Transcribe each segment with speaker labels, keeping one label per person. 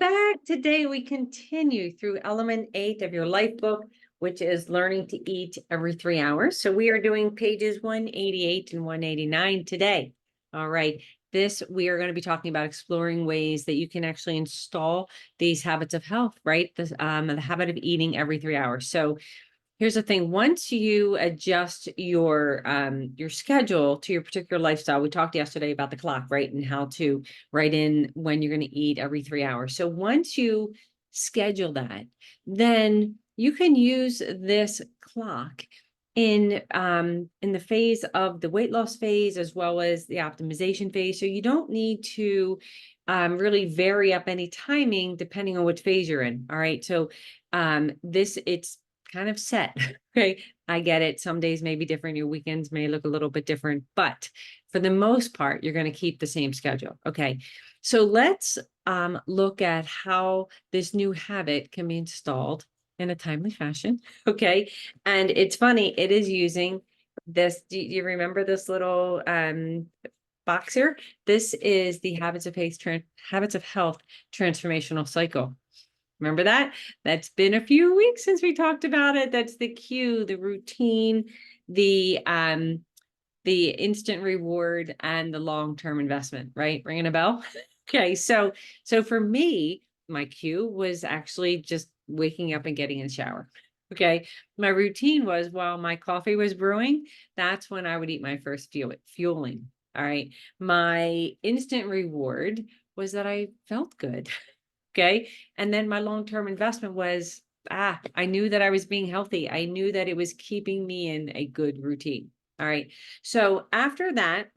Speaker 1: back. Today we continue through element 8 of your life book, which is learning to eat every 3 hours. So we are doing pages 188 and 189 today. All right. We are going to be talking about exploring ways that you can actually install these habits of health, right? The habit of eating every 3 hours. So here's the thing. Once you adjust your schedule to your particular lifestyle, we talked yesterday about the clock, right? And how to write in when you're going to eat every 3 hours. So once you schedule that, then you can use this clock in the phase of the weight loss phase as well as the optimization phase. So you don't need to really vary up any timing depending on which phase you're in. All right. So it's kind of set. Okay. I get it. Some days may be different. Your weekends may look a little bit different, but for the most part, you're going to keep the same schedule. Okay. So let's look at how this new habit can be installed in a timely fashion. Okay. And it's funny, it is using this. Do you remember this little box here? This is the Habits of Health Transformational Cycle. Remember that? That's been a few weeks since we talked about it. That's the cue, the routine, the instant reward, and the long-term investment, right? Ringing a bell? Okay, so for me, my cue was actually just waking up and getting in the shower. Okay, my routine was while my coffee was brewing, that's when I would eat my first fueling. All right, my instant reward was that I felt good. Okay. And then my long-term investment was, I knew that I was being healthy. I knew that it was keeping me in a good routine. All right. So after that,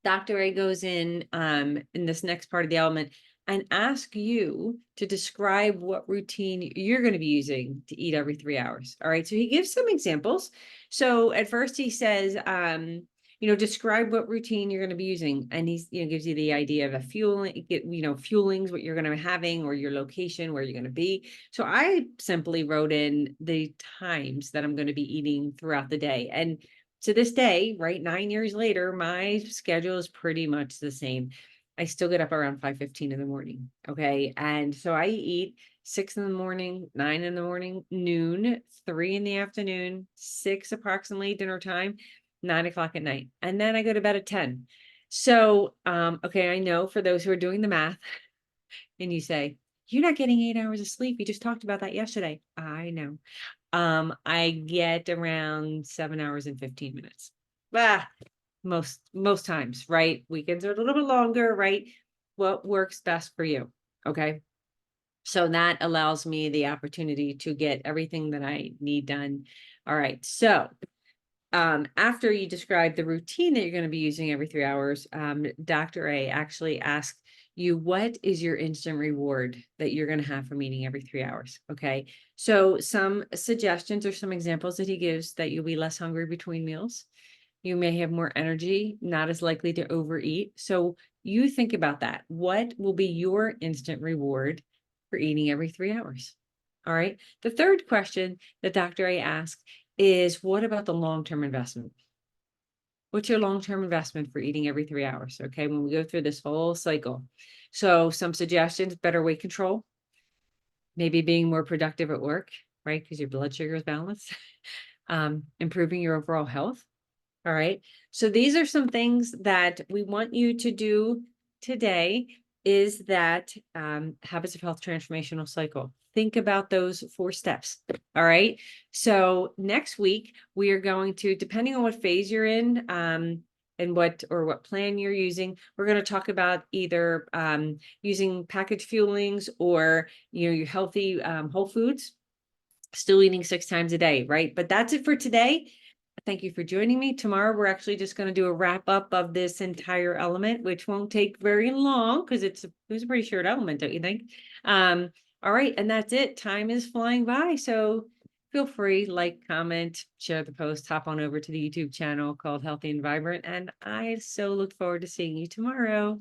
Speaker 1: Dr. A goes in this next part of the element and ask you to describe what routine you're going to be using to eat every 3 hours. All right. So he gives some examples. So at first he says, describe what routine you're going to be using. And he's, gives you the idea of a fuelings, what you're going to be having or your location, where you're going to be. So I simply wrote in the times that I'm going to be eating throughout the day. And to this day, right, 9 years later, my schedule is pretty much the same. I still get up around 5:15 in the morning. Okay. And so I eat 6 in the morning, 9 in the morning, noon, 3 in the afternoon, 6 approximately dinner time, 9 o'clock at night. And then I go to bed at 10. So, okay, I know for those who are doing the math and you say, you're not getting 8 hours of sleep. You just talked about that yesterday. I know. I get around 7 hours and 15 minutes. Most times, right? Weekends are a little bit longer, right? What works best for you? Okay. So that allows me the opportunity to get everything that I need done. All right. So after you describe the routine that you're going to be using every 3 hours, Dr. A actually asked you, what is your instant reward that you're going to have from eating every 3 hours? Okay. So some suggestions or some examples that he gives: that you'll be less hungry between meals. You may have more energy, not as likely to overeat. So you think about that. What will be your instant reward for eating every 3 hours? All right. The third question that Dr. A asked is, what about the long-term investment? What's your long-term investment for eating every 3 hours? Okay. When we go through this whole cycle. So some suggestions: better weight control, maybe being more productive at work, right? Because your blood sugar is balanced, improving your overall health. All right. So these are some things that we want you to do today, is that Habits of Health Transformational Cycle. Think about those 4 steps. All right. So next week, we are going to, depending on what phase you're in, and what plan you're using, we're going to talk about either using packaged fuelings or, your healthy whole foods, still eating 6 times a day. Right. But that's it for today. Thank you for joining me. Tomorrow, we're actually just going to do a wrap up of this entire element, which won't take very long because it was a pretty short element, don't you think? All right. And that's it. Time is flying by. So feel free, like, comment, share the post, hop on over to the YouTube channel called Healthy and Vibrant. And I so look forward to seeing you tomorrow.